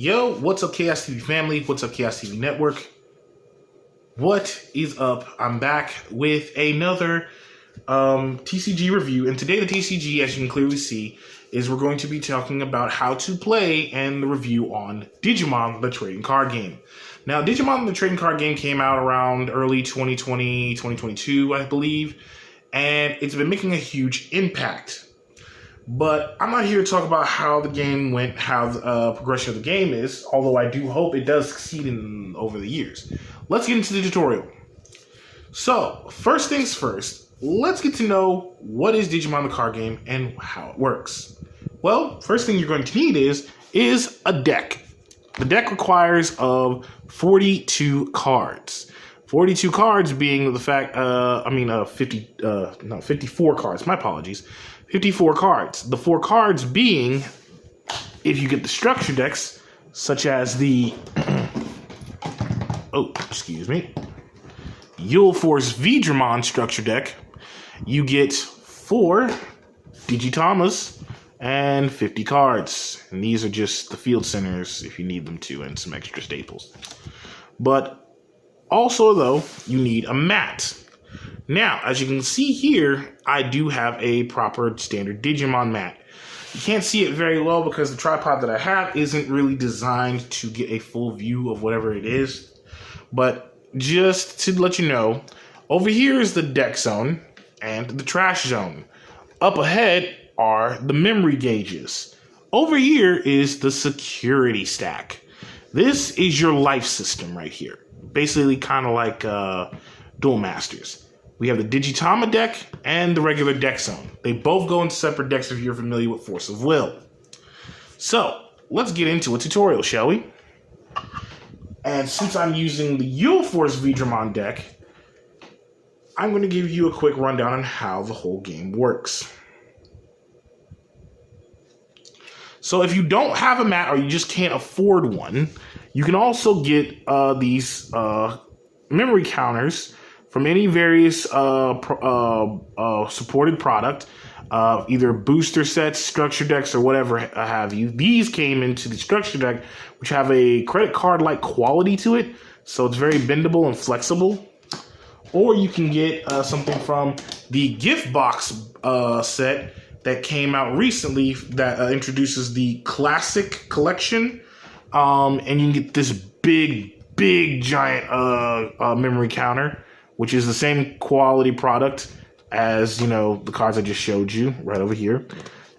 Yo, what's up, Chaos TV family? What's up, Chaos TV Network? What is up? I'm back with another TCG review, and today the TCG, as you can clearly see, is we're going to be talking about how to play and the review on Digimon, the trading card game. Now, Digimon, the trading card game, came out around early 2020, 2022, I believe, and it's been making a huge impact. But I'm not here to talk about how the game went, how the progression of the game is, although I do hope it does succeed over the years. Let's get into the tutorial. So, first things first, let's get to know what is Digimon the card game and how it works. Well, first thing you're going to need is a deck. The deck requires of 42 cards. 42 cards being the fact, 54 cards, my apologies. 54 cards. The 4 cards being, if you get the structure decks, such as the, Yule Force Digimon structure deck, you get 4 Digitamas and 50 cards. And these are just the field centers if you need them to, and some extra staples. But also, though, you need a mat. Now, as you can see here, I do have a proper standard Digimon mat. You can't see it very well because the tripod that I have isn't really designed to get a full view of whatever it is. But just to let you know, over here is the deck zone and the trash zone. Up ahead are the memory gauges. Over here is the security stack. This is your life system right here. Basically kind of like Duel Masters. We have the Digitama deck and the regular deck zone. They both go in separate decks if you're familiar with Force of Will. So, let's get into a tutorial, shall we? And since I'm using the Yule Force Digimon deck, I'm going to give you a quick rundown on how the whole game works. So if you don't have a mat or you just can't afford one, you can also get these memory counters from any various supported product, either booster sets, structure decks, or whatever have you. These came into the structure deck, which have a credit card-like quality to it, so it's very bendable and flexible. Or you can get something from the gift box set that came out recently that introduces the classic collection, and you can get this big giant memory counter, which is the same quality product as, you know, the cards I just showed you right over here.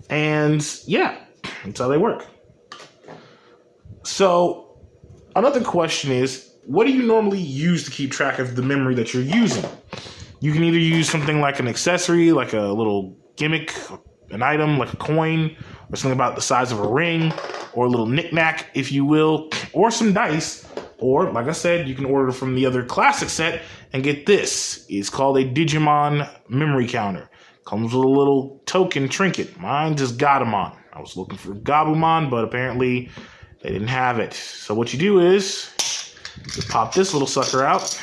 And yeah, that's how they work. So another question is, what do you normally use to keep track of the memory that you're using? You can either use something like an accessory, like a little gimmick, an item like a coin, or something about the size of a ring, or a little knick-knack, if you will, or some dice. Or, like I said, you can order from the other classic set and get this. It's called a Digimon memory counter. Comes with a little token trinket. Mine just Gatomon. I was looking for Gabumon, but apparently they didn't have it. So what you do is, you pop this little sucker out,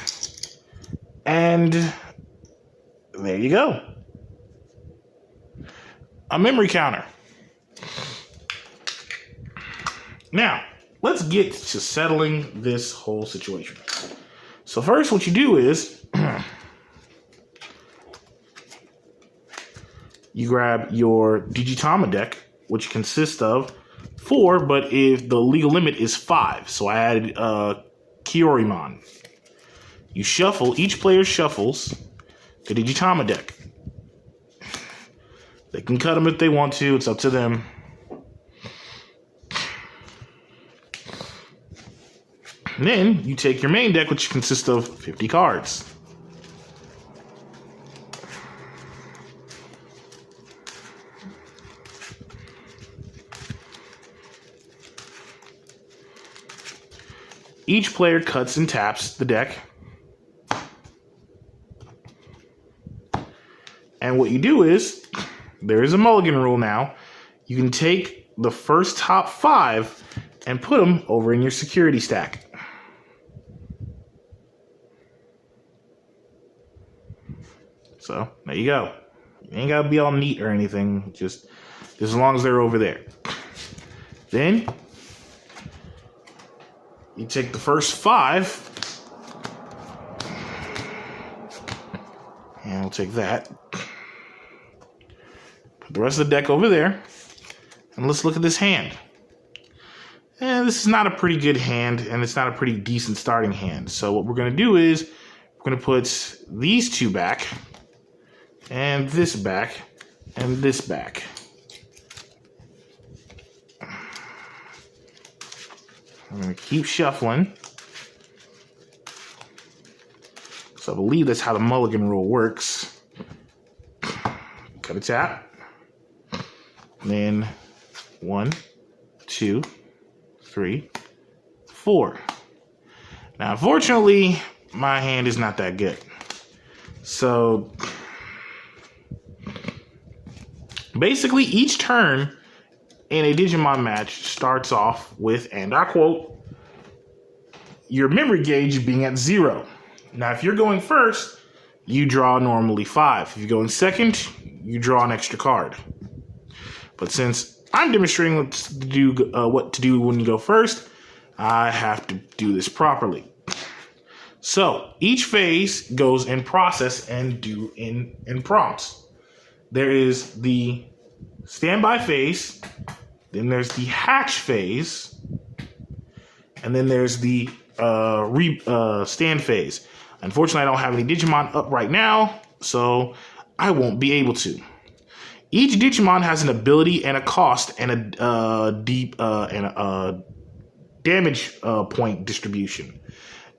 and there you go. A memory counter. Now, let's get to settling this whole situation. So first, what you do is you grab your Digitama deck, which consists of 4, but if the legal limit is 5, so I added Kyorimon. You shuffle, each player shuffles the Digitama deck. They can cut them if they want to, it's up to them. And then you take your main deck, which consists of 50 cards. Each player cuts and taps the deck. And what you do is, there is a mulligan rule now. You can take the first top 5 and put them over in your security stack. So, there you go. You ain't gotta be all neat or anything, just as long as they're over there. Then, you take the first 5, and we'll take that. Put the rest of the deck over there, and let's look at this hand. And this is not a pretty good hand, and it's not a pretty decent starting hand. So what we're going to do is we're going to put these 2 back, and this back, and this back. I'm going to keep shuffling. So I believe that's how the mulligan rule works. Cut a tap. And then 1, 2, 3, 4. Now, unfortunately, my hand is not that good. So, basically, each turn in a Digimon match starts off with, and I quote, your memory gauge being at 0. Now, if you're going first, you draw normally 5. If you go in second, you draw an extra card. But since I'm demonstrating what to do when you go first, I have to do this properly. So each phase goes in process and do in prompts. There is the standby phase, then there's the hatch phase, and then there's the stand phase. Unfortunately, I don't have any Digimon up right now, so I won't be able to. Each Digimon has an ability and a cost and a damage point distribution.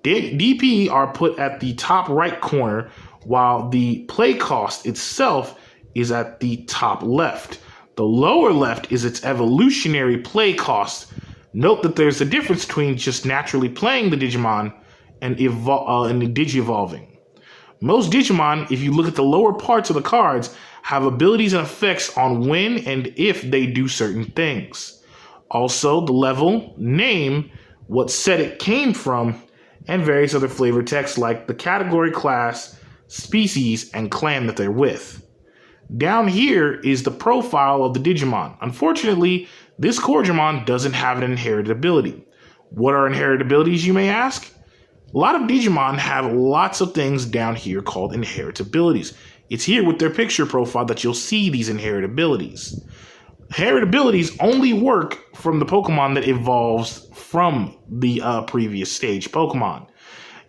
DP are put at the top right corner, while the play cost itself is at the top left. The lower left is its evolutionary play cost. Note that there's a difference between just naturally playing the Digimon and the Digi-evolving. Most Digimon, if you look at the lower parts of the cards, have abilities and effects on when and if they do certain things. Also, the level, name, what set it came from, and various other flavor text like the category, class, species, and clan that they're with. Down here is the profile of the Digimon. Unfortunately, this Digimon doesn't have an inherited ability. What are inherited abilities, you may ask? A lot of Digimon have lots of things down here called inherited abilities. It's here with their picture profile that you'll see these inherited abilities. Inherited abilities only work from the Pokemon that evolves from the previous stage Pokemon.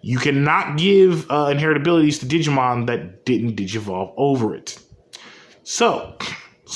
You cannot give inherited abilities to Digimon that didn't Digivolve over it. So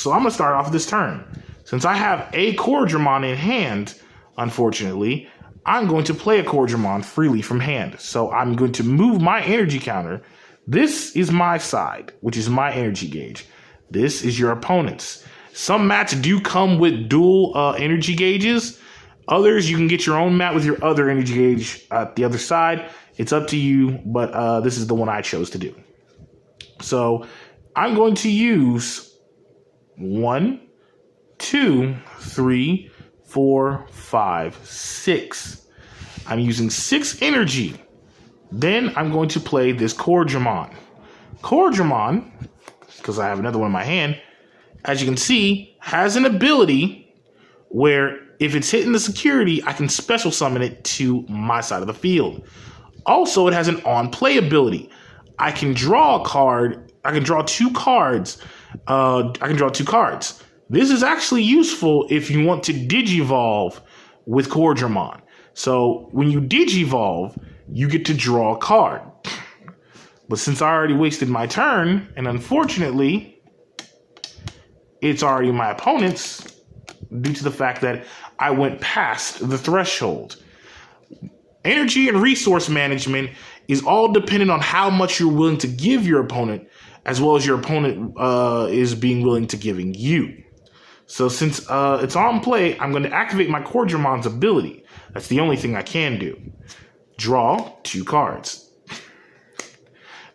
I'm going to start off this turn. Since I have a Digimon in hand, unfortunately, I'm going to play a Digimon freely from hand. So I'm going to move my energy counter. This is my side, which is my energy gauge. This is your opponent's. Some mats do come with dual energy gauges. Others, you can get your own mat with your other energy gauge at the other side. It's up to you, but this is the one I chose to do. So I'm going to use 1, 2, 3, 4, 5, 6. I'm using 6 energy. Then I'm going to play this Digimon. Digimon, because I have another one in my hand, as you can see, has an ability where if it's hitting the security, I can special summon it to my side of the field. Also, it has an on-play ability. I can draw a card. I can draw 2 cards. This is actually useful if you want to Digivolve with Digimon. So when you Digivolve, you get to draw a card. But since I already wasted my turn, and unfortunately, it's already my opponent's due to the fact that I went past the threshold. Energy and resource management is all dependent on how much you're willing to give your opponent, as well as your opponent is being willing to giving you. So since it's on play, I'm going to activate my Digimon's ability. That's the only thing I can do. Draw 2 cards.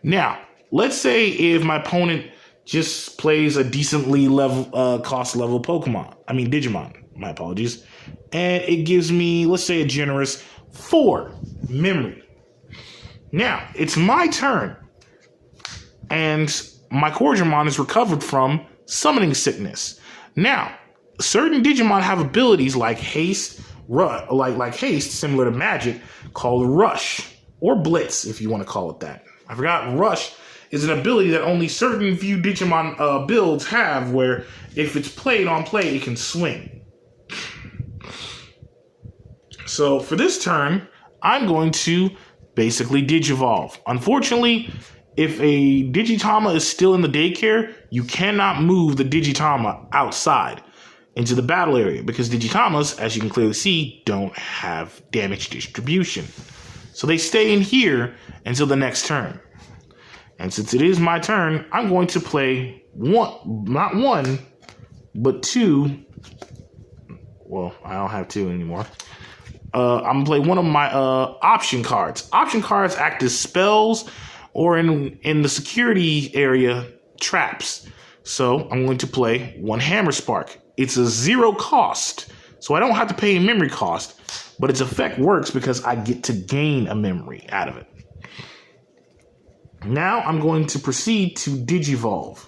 Now, let's say if my opponent just plays a decently cost level Digimon, my apologies, and it gives me, let's say, a generous 4 memory. Now, it's my turn, and my Digimon is recovered from summoning sickness. Now, certain Digimon have abilities like haste, like haste, similar to magic, called Rush, or Blitz, if you want to call it that. I forgot. Rush is an ability that only certain few Digimon builds have, where if it's played on play, it can swing. So for this turn, I'm going to basically Digivolve. Unfortunately, if a Digitama is still in the daycare, you cannot move the Digitama outside into the battle area because Digitamas, as you can clearly see, don't have damage distribution. So they stay in here until the next turn. And since it is my turn, I'm going to play not one, but two. Well, I don't have two anymore. I'm going to play one of my option cards. Option cards act as spells or in the security area, traps. So I'm going to play one Hammer Spark. It's a 0 cost, so I don't have to pay a memory cost, but its effect works because I get to gain a memory out of it. Now I'm going to proceed to Digivolve.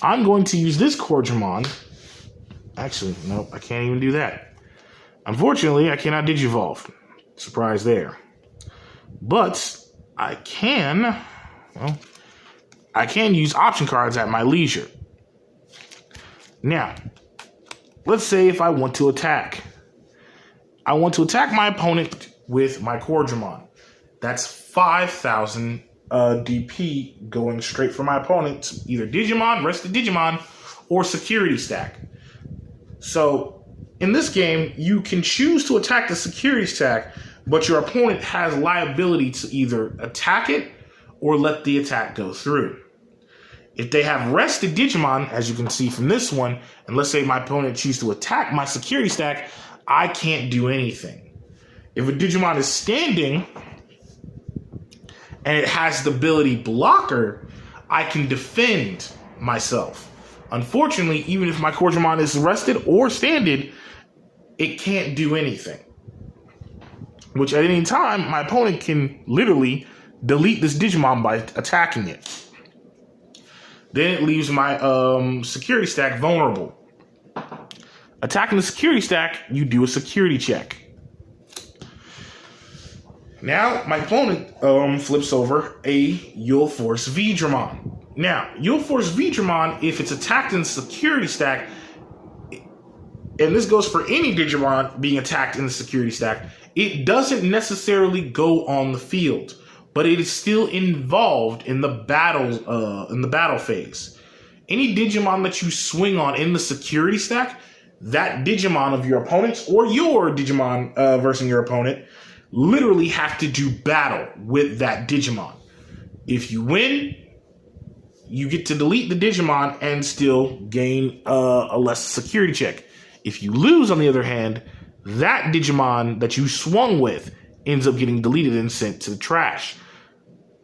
I'm going to use this Digimon. Actually, nope, I can't even do that. Unfortunately, I cannot Digivolve. Surprise there. But I can use option cards at my leisure. Now, let's say if I want to attack. I want to attack my opponent with my Digimon. That's 5,000 DP going straight for my opponent. Either Digimon, rest of Digimon, or security stack. So, in this game, you can choose to attack the security stack, but your opponent has liability to either attack it or let the attack go through. If they have rested Digimon, as you can see from this one, and let's say my opponent chooses to attack my security stack, I can't do anything. If a Digimon is standing and it has the ability Blocker, I can defend myself. Unfortunately, even if my Digimon is rested or standing, it can't do anything. Which at any time, my opponent can literally delete this Digimon by attacking it. Then it leaves my security stack vulnerable. Attacking the security stack, you do a security check. Now, my opponent flips over a Yule Force Digimon. Now, Yule Force Digimon, if it's attacked in the security stack, and this goes for any Digimon being attacked in the security stack, it doesn't necessarily go on the field, but it is still involved in the battle phase. Any Digimon that you swing on in the security stack, that Digimon of your opponent's or your Digimon versus your opponent literally have to do battle with that Digimon. If you win, you get to delete the Digimon and still gain a less security check. If you lose, on the other hand, that Digimon that you swung with ends up getting deleted and sent to the trash.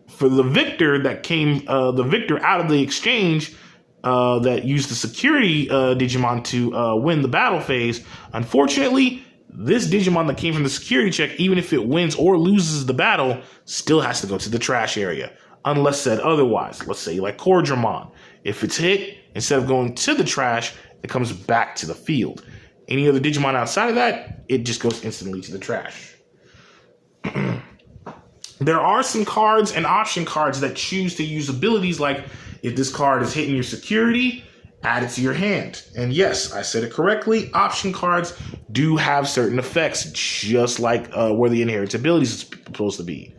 For the victor that came, the victor out of the exchange that used the security Digimon to win the battle phase, unfortunately, this Digimon that came from the security check, even if it wins or loses the battle, still has to go to the trash area, unless said otherwise. Let's say like Digimon. If it's hit, instead of going to the trash, it comes back to the field. Any other Digimon outside of that, it just goes instantly to the trash. There are some cards and option cards that choose to use abilities like if this card is hitting your security, add it to your hand. And yes, I said it correctly. Option cards do have certain effects, just like where the inherent abilities is supposed to be.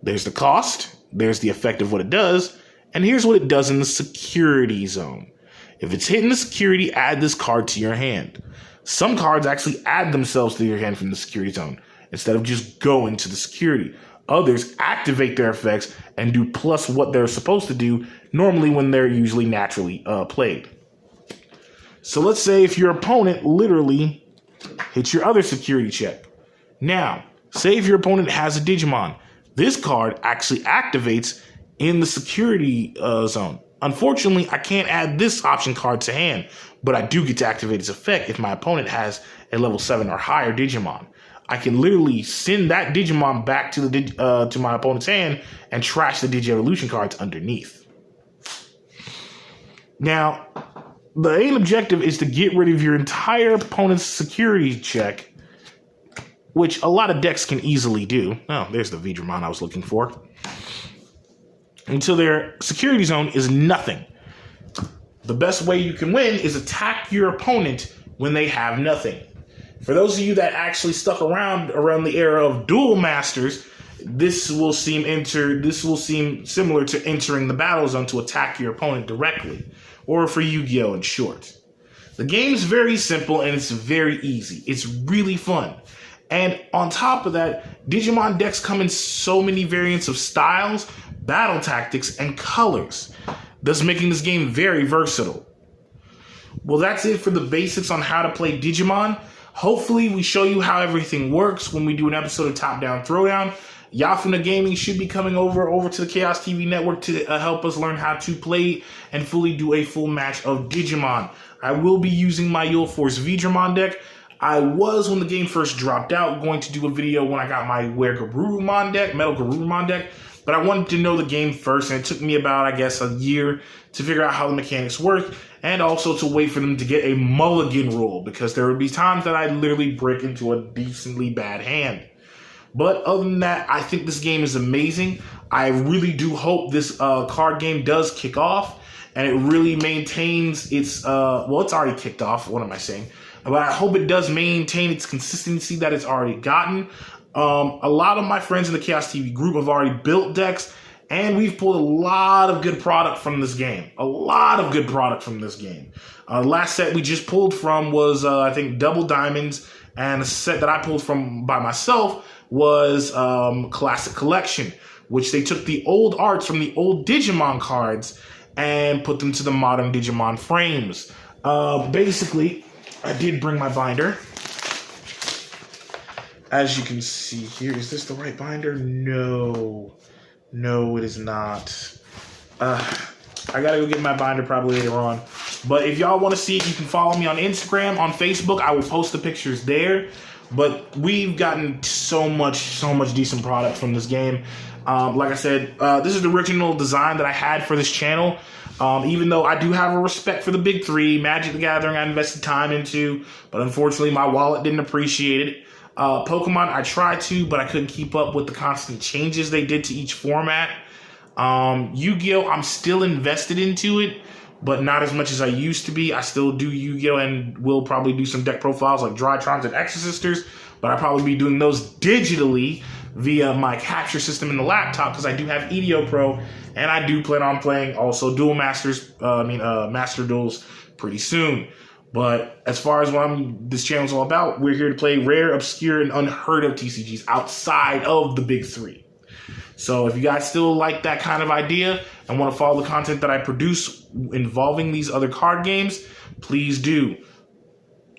There's the cost, there's the effect of what it does, and here's what it does in the security zone. If it's hitting the security, add this card to your hand. Some cards actually add themselves to your hand from the security zone instead of just going to the security. Others activate their effects and do plus what they're supposed to do, normally when they're usually naturally played. So let's say if your opponent literally hits your other security check. Now, say if your opponent has a Digimon, this card actually activates in the security zone. Unfortunately, I can't add this option card to hand, but I do get to activate its effect if my opponent has a level 7 or higher Digimon. I can literally send that Digimon back to my opponent's hand and trash the Digi-Evolution cards underneath. Now, the main objective is to get rid of your entire opponent's security check which a lot of decks can easily do. Oh, there's the Digimon I was looking for. Until their security zone is nothing. The best way you can win is attack your opponent when they have nothing. For those of you that actually stuck around the era of Duel Masters, this will seem similar to entering the battle zone to attack your opponent directly, or for Yu-Gi-Oh! In short. The game's very simple and it's very easy. It's really fun. And on top of that, Digimon decks come in so many variants of styles, battle tactics, and colors, thus making this game very versatile. Well, that's it for the basics on how to play Digimon. Hopefully, we show you how everything works when we do an episode of Top Down Throwdown. Yafuna Gaming should be coming over to the Chaos TV network to help us learn how to play and fully do a full match of Digimon. I will be using my Yule Force Vidramon deck. I was, when the game first dropped out, going to do a video when I got my Metal Garurumon deck, but I wanted to know the game first, and it took me about, I guess, a year to figure out how the mechanics work, and also to wait for them to get a mulligan rule, because there would be times that I'd literally break into a decently bad hand. But other than that, I think this game is amazing. I really do hope this card game does kick off, and it really maintains its, well, it's already kicked off, what am I saying? But I hope it does maintain its consistency that it's already gotten. A lot of my friends in the Chaos TV group have already built decks, and we've pulled a lot of good product from this game. Last set we just pulled from was, I think, Double Diamonds, and a set that I pulled from by myself was Classic Collection, which they took the old arts from the old Digimon cards and put them to the modern Digimon frames. Basically, I did bring my binder. As you can see here, is this the right binder? No, it is not. I gotta go get my binder probably later on. But if y'all want to see it, you can follow me on Instagram, on Facebook. I will post the pictures there. But we've gotten so much decent product from this game. Like I said, this is the original design that I had for this channel. Even though I do have a respect for the big three, Magic the Gathering I invested time into, but unfortunately my wallet didn't appreciate it. Pokemon I tried to, but I couldn't keep up with the constant changes they did to each format. Yu-Gi-Oh! I'm still invested into it, but not as much as I used to be. I still do Yu-Gi-Oh! And will probably do some deck profiles like Drytrons and Exorcisters, but I'll probably be doing those digitally via my capture system in the laptop, because I do have EDO Pro, and I do plan on playing also Duel Masters, Master Duels pretty soon. But as far as what this channel is all about, we're here to play rare, obscure, and unheard of TCGs outside of the big three. So if you guys still like that kind of idea and want to follow the content that I produce involving these other card games, please do.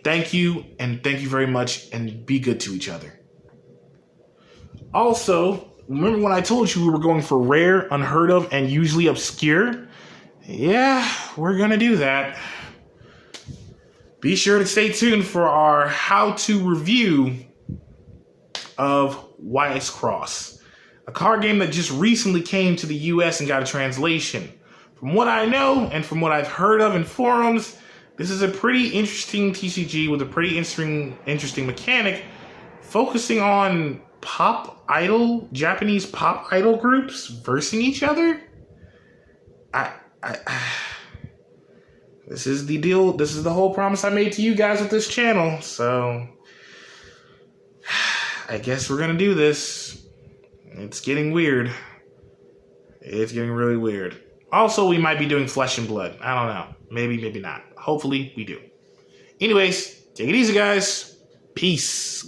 Thank you, and thank you very much, and be good to each other. Also, remember when I told you we were going for rare, unheard of, and usually obscure? Yeah, we're going to do that. Be sure to stay tuned for our how-to review of Weiss Cross, a card game that just recently came to the US and got a translation. From what I know and from what I've heard of in forums, this is a pretty interesting TCG with a pretty interesting mechanic, focusing on Japanese pop idol groups versing each other. This is the deal. This is the whole promise I made to you guys with this channel. So I guess we're gonna do this. It's getting weird. It's getting really weird. Also, we might be doing Flesh and Blood. I don't know. Maybe, maybe not. Hopefully, we do. Anyways, take it easy, guys. Peace.